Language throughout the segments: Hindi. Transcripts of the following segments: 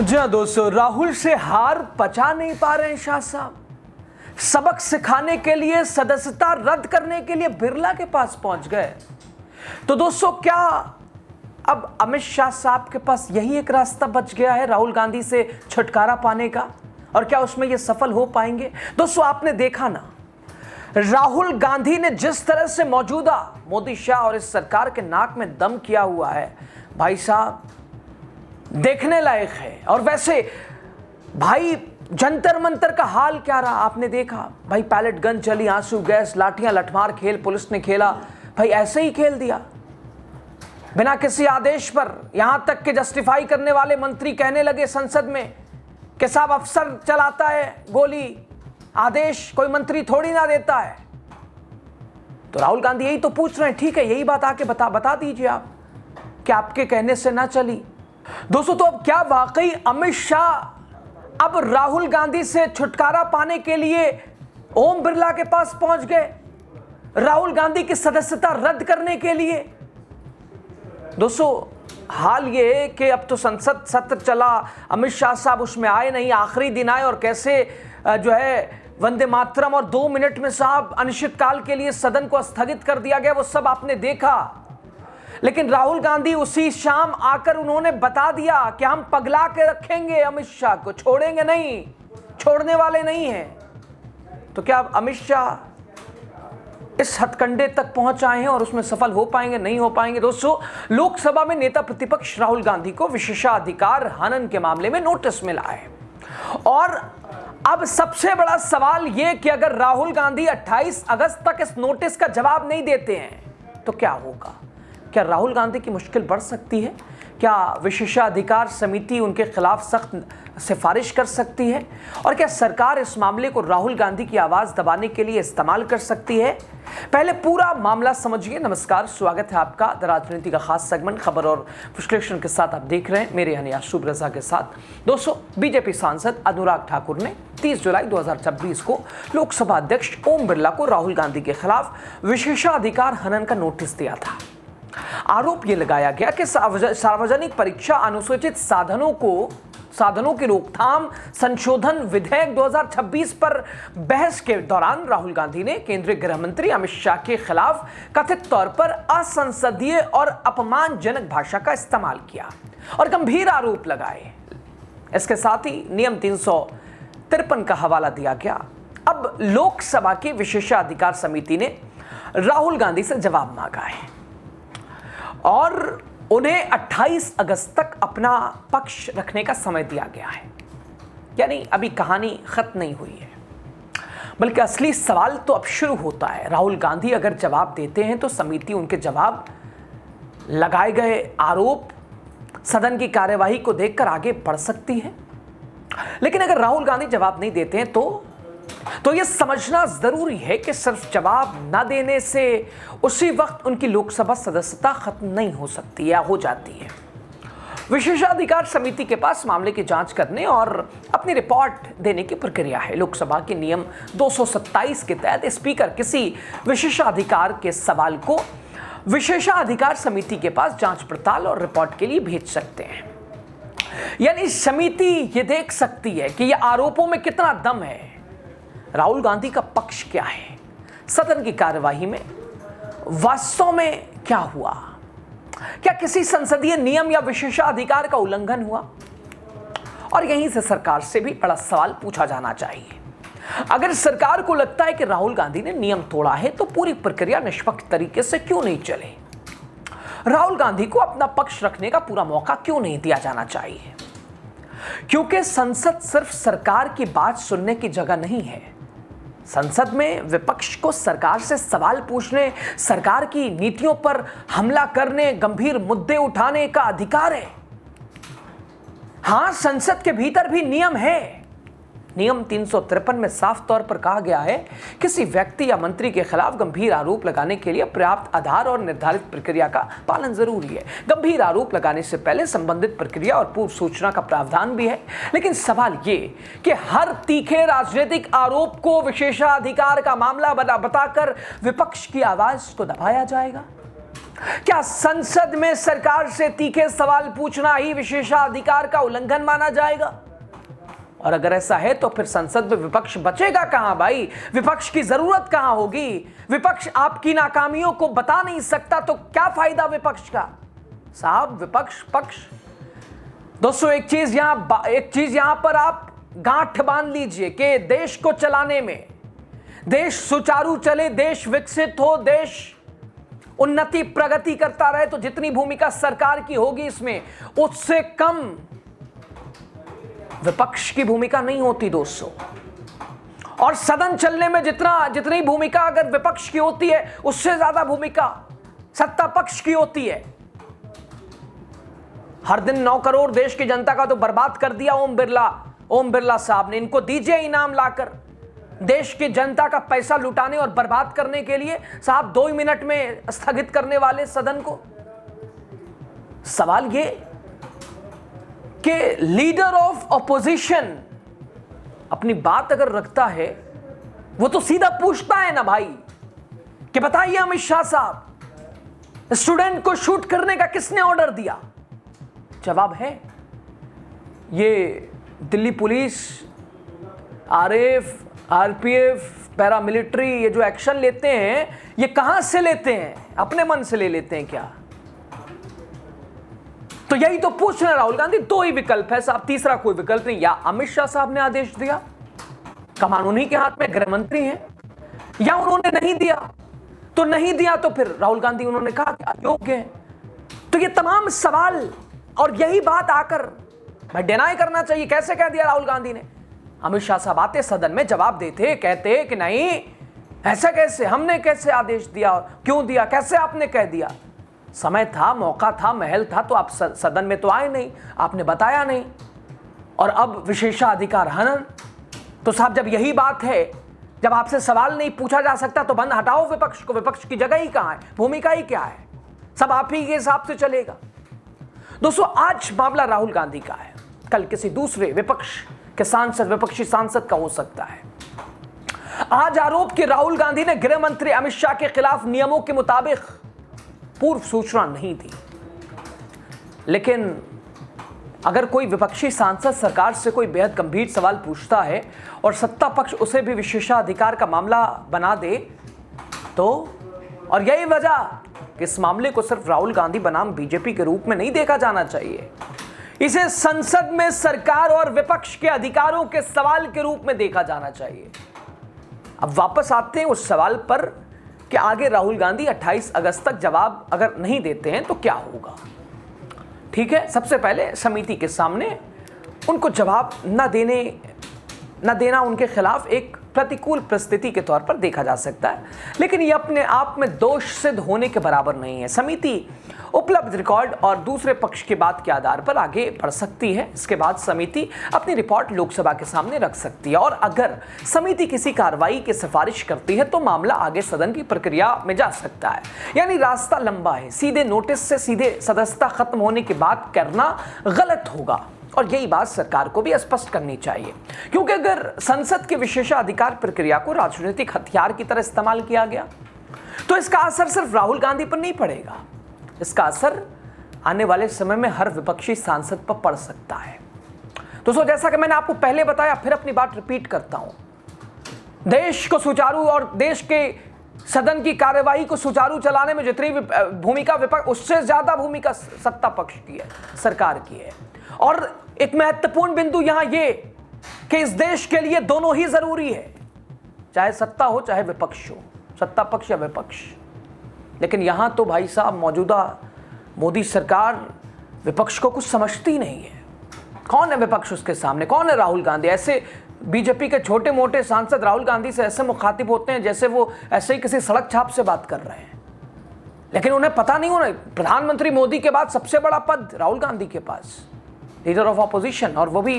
जी हाँ दोस्तों, राहुल से हार पचा नहीं पा रहे हैं शाह साहब। सबक सिखाने के लिए, सदस्यता रद्द करने के लिए बिरला के पास पहुंच गए। तो दोस्तों, क्या अब अमित शाह साहब के पास यही एक रास्ता बच गया है राहुल गांधी से छुटकारा पाने का? और क्या उसमें ये सफल हो पाएंगे? दोस्तों, आपने देखा ना, राहुल गांधी ने जिस तरह से मौजूदा मोदी शाह और इस सरकार के नाक में दम किया हुआ है, भाई साहब देखने लायक है। और वैसे भाई जंतर मंतर का हाल क्या रहा आपने देखा? भाई पैलेट गन चली, आंसू गैस, लाठियां, लठमार खेल पुलिस ने खेला। भाई ऐसे ही खेल दिया बिना किसी आदेश पर। यहां तक कि जस्टिफाई करने वाले मंत्री कहने लगे संसद में कि साहब अफसर चलाता है गोली, आदेश कोई मंत्री थोड़ी ना देता है। तो राहुल गांधी यही तो पूछ रहे हैं, ठीक है यही बात आके बता दीजिए आप कि आपके कहने से ना चली। दोस्तों, तो अब क्या वाकई अमित शाह अब राहुल गांधी से छुटकारा पाने के लिए ओम बिरला के पास पहुंच गए, राहुल गांधी की सदस्यता रद्द करने के लिए? दोस्तों, हाल ये है कि अब तो संसद सत्र चला, अमित शाह साहब उसमें आए नहीं, आखिरी दिन आए और कैसे जो है वंदे मातरम और 2 मिनट में साहब अनिश्चितकाल के लिए सदन को स्थगित कर दिया गया, वो सब आपने देखा। लेकिन राहुल गांधी उसी शाम आकर उन्होंने बता दिया कि हम पगला के रखेंगे अमित शाह को, छोड़ेंगे नहीं, छोड़ने वाले नहीं हैं। तो क्या अमित शाह इस हथकंडे तक पहुंच आए हैं और उसमें सफल हो पाएंगे, नहीं हो पाएंगे? दोस्तों, लोकसभा में नेता प्रतिपक्ष राहुल गांधी को विशेषाधिकार हनन के मामले में नोटिस मिला है। और अब सबसे बड़ा सवाल यह कि अगर राहुल गांधी 28 अगस्त तक इस नोटिस का जवाब नहीं देते हैं तो क्या होगा? क्या राहुल गांधी की मुश्किल बढ़ सकती है? क्या विशेषाधिकार समिति उनके खिलाफ सख्त सिफारिश कर सकती है? और क्या सरकार इस मामले को राहुल गांधी की आवाज दबाने के लिए इस्तेमाल कर सकती है? पहले पूरा मामला समझिए। नमस्कार, स्वागत है आपका द राजनीति का खास सेगमेंट खबर और विश्लेषण के साथ। आप देख रहे हैं मेरे यानी यासूब रजा के साथ। दोस्तों, बीजेपी सांसद अनुराग ठाकुर ने 30 जुलाई 2026 को लोकसभा अध्यक्ष ओम बिरला को राहुल गांधी के खिलाफ विशेषाधिकार हनन का नोटिस दिया था। आरोप यह लगाया गया कि सार्वजनिक परीक्षा अनुसूचित साधनों की रोकथाम संशोधन विधेयक 2026 पर बहस के दौरान राहुल गांधी ने केंद्रीय गृह मंत्री अमित शाह के खिलाफ कथित तौर पर असंसदीय और अपमानजनक भाषा का इस्तेमाल किया और गंभीर आरोप लगाए। इसके साथ ही नियम 353 का हवाला दिया गया। अब लोकसभा की विशेषाधिकार समिति ने राहुल गांधी से जवाब मांगा है और उन्हें 28 अगस्त तक अपना पक्ष रखने का समय दिया गया है। यानी अभी कहानी खत्म नहीं हुई है, बल्कि असली सवाल तो अब शुरू होता है। राहुल गांधी अगर जवाब देते हैं तो समिति उनके जवाब, लगाए गए आरोप, सदन की कार्यवाही को देखकर आगे बढ़ सकती है। लेकिन अगर राहुल गांधी जवाब नहीं देते हैं तो यह समझना जरूरी है कि सिर्फ जवाब न देने से उसी वक्त उनकी लोकसभा सदस्यता खत्म नहीं हो सकती या हो जाती है। विशेषाधिकार समिति के पास मामले की जांच करने और अपनी रिपोर्ट देने की प्रक्रिया है। लोकसभा के नियम 227 के तहत स्पीकर किसी विशेषाधिकार के सवाल को विशेषाधिकार समिति के पास जांच पड़ताल और रिपोर्ट के लिए भेज सकते हैं। यानी समिति ये देख सकती है कि यह आरोपों में कितना दम है, राहुल गांधी का पक्ष क्या है, सदन की कार्यवाही में वास्तव में क्या हुआ, क्या किसी संसदीय नियम या विशेषाधिकार का उल्लंघन हुआ? और यहीं से सरकार से भी बड़ा सवाल पूछा जाना चाहिए। अगर सरकार को लगता है कि राहुल गांधी ने नियम तोड़ा है तो पूरी प्रक्रिया निष्पक्ष तरीके से क्यों नहीं चले? राहुल गांधी को अपना पक्ष रखने का पूरा मौका क्यों नहीं दिया जाना चाहिए? क्योंकि संसद सिर्फ सरकार की बात सुनने की जगह नहीं है। संसद में विपक्ष को सरकार से सवाल पूछने, सरकार की नीतियों पर हमला करने, गंभीर मुद्दे उठाने का अधिकार है। हां, संसद के भीतर भी नियम है। नियम 353 में साफ तौर पर कहा गया है, किसी व्यक्ति या मंत्री के खिलाफ गंभीर आरोप लगाने के लिए पर्याप्त आधार और निर्धारित प्रक्रिया का पालन जरूरी है। गंभीर आरोप लगाने से पहले संबंधित प्रक्रिया और पूर्व सूचना का प्रावधान भी है। लेकिन सवाल ये कि हर तीखे राजनीतिक आरोप को विशेषाधिकार का मामला बताकर विपक्ष की आवाज को दबाया जाएगा। क्या संसद में सरकार से तीखे सवाल पूछना ही विशेषाधिकार का उल्लंघन माना जाएगा? और अगर ऐसा है तो फिर संसद में विपक्ष बचेगा कहां भाई? विपक्ष की जरूरत कहां होगी? विपक्ष आपकी नाकामियों को बता नहीं सकता तो क्या फायदा विपक्ष का? साहब विपक्ष पक्ष दोस्तों, एक चीज यहां पर आप गांठ बांध लीजिए कि देश को चलाने में, देश सुचारू चले, देश विकसित हो, देश उन्नति प्रगति करता रहे, तो जितनी भूमिका सरकार की होगी इसमें, उससे कम विपक्ष की भूमिका नहीं होती दोस्तों। और सदन चलने में जितनी भूमिका अगर विपक्ष की होती है, उससे ज्यादा भूमिका सत्ता पक्ष की होती है। हर दिन 9 करोड़ देश की जनता का तो बर्बाद कर दिया ओम बिरला साहब ने। इनको दीजिए इनाम लाकर, देश की जनता का पैसा लुटाने और बर्बाद करने के लिए साहब 2 मिनट में स्थगित करने वाले सदन को। सवाल ये कि लीडर ऑफ ऑपोजिशन अपनी बात अगर रखता है, वो तो सीधा पूछता है ना भाई कि बताइए अमित शाह साहब, स्टूडेंट को शूट करने का किसने ऑर्डर दिया? जवाब है ये Delhi police, RF, RPF, paramilitary, ये जो एक्शन लेते हैं ये कहां से लेते हैं? अपने मन से ले लेते हैं क्या? तो यही तो पूछ रहे राहुल गांधी। 2 ही विकल्प है साहब, तीसरा कोई विकल्प नहीं। या अमित शाह साहब ने आदेश दिया, कमान उन्हीं के हाथ में, गृह मंत्री हैं, या उन्होंने नहीं दिया। तो नहीं दिया तो फिर राहुल गांधी उन्होंने कहा कि अयोग्य है। तो ये तमाम सवाल और यही बात आकर भाई डिनाई करना चाहिए। कैसे कह दिया राहुल गांधी ने? अमित शाह साहब आते सदन में, जवाब देते, कहते कि नहीं ऐसा कैसे, हमने कैसे आदेश दिया, क्यों दिया, कैसे आपने कह दिया? समय था, मौका था, महल था, तो आप सदन में तो आए नहीं, आपने बताया नहीं। और अब विशेषाधिकार हनन। तो साहब जब यही बात है, जब आपसे सवाल नहीं पूछा जा सकता तो बंद हटाओ विपक्ष को। विपक्ष की जगह ही कहां है, भूमिका ही क्या है? सब आप ही के हिसाब से चलेगा। दोस्तों आज मामला राहुल गांधी का है, कल किसी दूसरे विपक्ष के सांसद, विपक्षी सांसद का हो सकता है। आज आरोप कि राहुल गांधी ने गृह मंत्री अमित शाह के खिलाफ नियमों के मुताबिक पूर्व सूचना नहीं दी। लेकिन अगर कोई विपक्षी सांसद सरकार से कोई बेहद गंभीर सवाल पूछता है और सत्ता पक्ष उसे भी विशेषाधिकार का मामला बना दे तो, और यही वजह कि इस मामले को सिर्फ राहुल गांधी बनाम बीजेपी के रूप में नहीं देखा जाना चाहिए, इसे संसद में सरकार और विपक्ष के अधिकारों के सवाल के रूप में देखा जाना चाहिए। अब वापस आते हैं उस सवाल पर कि आगे राहुल गांधी 28 अगस्त तक जवाब अगर नहीं देते हैं तो क्या होगा। ठीक है, सबसे पहले समिति के सामने उनको जवाब न देना उनके खिलाफ एक प्रतिकूल परिस्थिति के तौर पर देखा जा सकता है, लेकिन ये अपने आप में दोष सिद्ध होने के बराबर नहीं है। समिति उपलब्ध रिकॉर्ड और दूसरे पक्ष की बात के आधार पर आगे बढ़ सकती है। इसके बाद समिति अपनी रिपोर्ट लोकसभा के सामने रख सकती है, और अगर समिति किसी कार्रवाई की सिफारिश करती है तो मामला आगे सदन की प्रक्रिया में जा सकता है। यानी रास्ता लंबा है, सीधे नोटिस से सीधे सदस्यता खत्म होने की बात करना गलत होगा, और यही बात सरकार को भी स्पष्ट करनी चाहिए। क्योंकि अगर संसद के विशेषाधिकार प्रक्रिया को राजनीतिक हथियार की तरह इस्तेमाल किया गया तो इसका असर सिर्फ राहुल गांधी पर नहीं पड़ेगा, इसका असर आने वाले समय में हर विपक्षी सांसद पर पड़ सकता है। दोस्तों जैसा कि मैंने आपको पहले बताया, फिर अपनी बात रिपीट करता हूं, देश को सुचारू और देश के सदन की कार्यवाही को सुचारू चलाने में जितनी भूमिका विपक्ष, उससे ज्यादा भूमिका सत्ता पक्ष की है, सरकार की है। और एक महत्वपूर्ण बिंदु यहां ये कि इस देश के लिए दोनों ही जरूरी है, चाहे सत्ता हो चाहे विपक्ष हो, सत्ता पक्ष या विपक्ष। लेकिन यहां तो भाई साहब मौजूदा मोदी सरकार विपक्ष को कुछ समझती नहीं है। कौन है विपक्ष उसके सामने? कौन है राहुल गांधी? ऐसे बीजेपी के छोटे मोटे सांसद राहुल गांधी से ऐसे मुखातिब होते हैं जैसे वो ऐसे ही किसी सड़क छाप से बात कर रहे हैं, लेकिन उन्हें पता नहीं, उन्हें प्रधानमंत्री मोदी के बाद सबसे बड़ा पद राहुल गांधी के पास, लीडर ऑफ ऑपोजिशन, और वो भी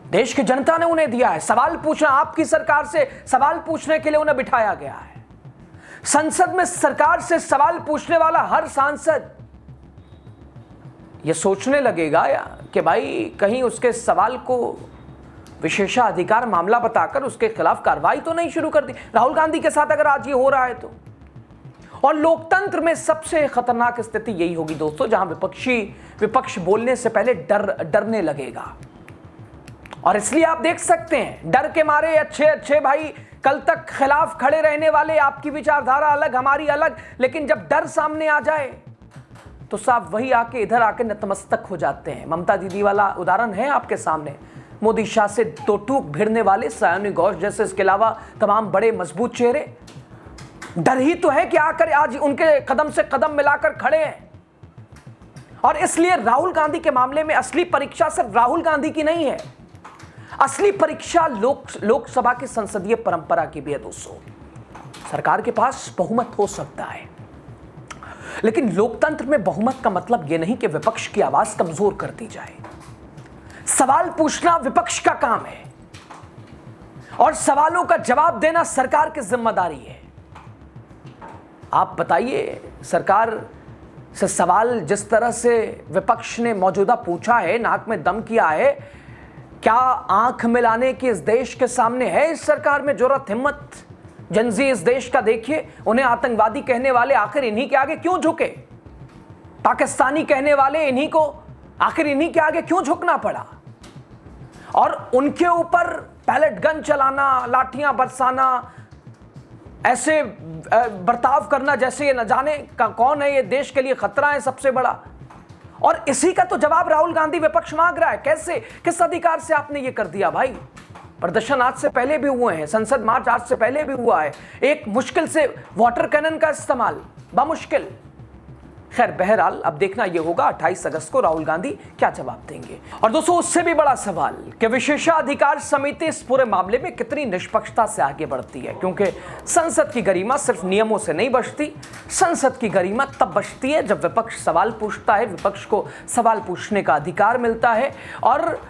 देश की जनता ने उन्हें दिया है। सवाल पूछना, आपकी सरकार से सवाल पूछने के लिए उन्हें बिठाया गया है। संसद में सरकार से सवाल पूछने वाला हर सांसद यह सोचने लगेगा कि भाई कहीं उसके सवाल को विशेषाधिकार मामला बताकर उसके खिलाफ कार्रवाई तो नहीं शुरू कर दी। राहुल गांधी के साथ अगर आज ये हो रहा है तो, और लोकतंत्र में सबसे खतरनाक स्थिति यही होगी दोस्तों, जहां विपक्ष बोलने से पहले डरने लगेगा। और इसलिए आप देख सकते हैं, डर के मारे अच्छे भाई कल तक खिलाफ खड़े रहने वाले, आपकी विचारधारा अलग हमारी अलग, लेकिन जब डर सामने आ जाए तो साहब वही आके इधर आके नतमस्तक हो जाते हैं। ममता दीदी वाला उदाहरण है आपके सामने, मोदी शाह से दो टूक भिड़ने वाले सायोनी घोष जैसे, इसके अलावा तमाम बड़े मजबूत चेहरे। डर ही तो है कि आकर आज उनके कदम से कदम मिलाकर खड़े हैं। और इसलिए राहुल गांधी के मामले में असली परीक्षा सिर्फ राहुल गांधी की नहीं है, असली परीक्षा लोकसभा की संसदीय परंपरा की भी है दोस्तों। सरकार के पास बहुमत हो सकता है, लेकिन लोकतंत्र में बहुमत का मतलब यह नहीं कि विपक्ष की आवाज कमजोर कर दी जाए। सवाल पूछना विपक्ष का काम है और सवालों का जवाब देना सरकार की जिम्मेदारी है। आप बताइए, सरकार से सवाल जिस तरह से विपक्ष ने मौजूदा पूछा है, नाक में दम किया है, क्या आंख मिलाने की इस देश के सामने है इस सरकार में जुर्रत, हिम्मत? जनजी इस देश का देखिए, उन्हें आतंकवादी कहने वाले आखिर इन्हीं के आगे क्यों झुके? पाकिस्तानी कहने वाले इन्हीं को आखिर इन्हीं के आगे क्यों झुकना पड़ा? और उनके ऊपर पैलेट गन चलाना, लाठियां बरसाना, ऐसे बर्ताव करना जैसे ये न जाने कौन है, ये देश के लिए खतरा है सबसे बड़ा। और इसी का तो जवाब राहुल गांधी विपक्ष मांग रहा है। कैसे, किस अधिकार से आपने ये कर दिया भाई? प्रदर्शन आज से पहले भी हुए हैं, संसद मार्च आज से पहले भी हुआ है, एक मुश्किल से वाटर कैनन का इस्तेमाल बामुश्किल। खैर बहरहाल अब देखना यह होगा 28 अगस्त को राहुल गांधी क्या जवाब देंगे। और दोस्तों उससे भी बड़ा सवाल कि विशेषाधिकार समिति इस पूरे मामले में कितनी निष्पक्षता से आगे बढ़ती है, क्योंकि संसद की गरिमा सिर्फ नियमों से नहीं बचती। संसद की गरिमा तब बचती है जब विपक्ष सवाल पूछता है, विपक्ष को सवाल पूछने का अधिकार मिलता है, और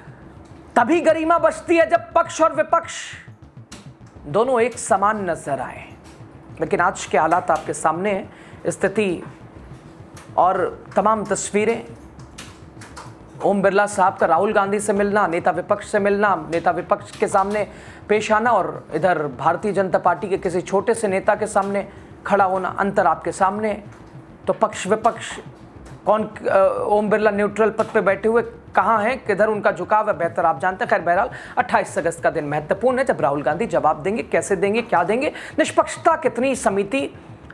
तभी गरिमा बचती है जब पक्ष और विपक्ष दोनों एक समान नजर आए। लेकिन आज के हालात आपके सामने है, स्थिति और तमाम तस्वीरें। ओम बिरला साहब का राहुल गांधी से मिलना, नेता विपक्ष से मिलना, नेता विपक्ष के सामने पेश आना, और इधर भारतीय जनता पार्टी के किसी छोटे से नेता के सामने खड़ा होना, अंतर आपके सामने। तो पक्ष विपक्ष कौन, ओम बिरला न्यूट्रल पद पे बैठे हुए कहाँ हैं, किधर उनका झुकाव है, बेहतर आप जानते हैं। खैर बहरहाल 28 अगस्त का दिन महत्वपूर्ण है, जब राहुल गांधी जवाब देंगे, कैसे देंगे, क्या देंगे, निष्पक्षता कितनी समिति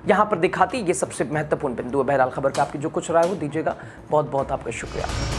यहाँ पर दिखाती, ये सबसे महत्वपूर्ण बिंदु है। बहरहाल खबर पे आपकी जो कुछ राय हो दीजिएगा। बहुत बहुत आपका शुक्रिया।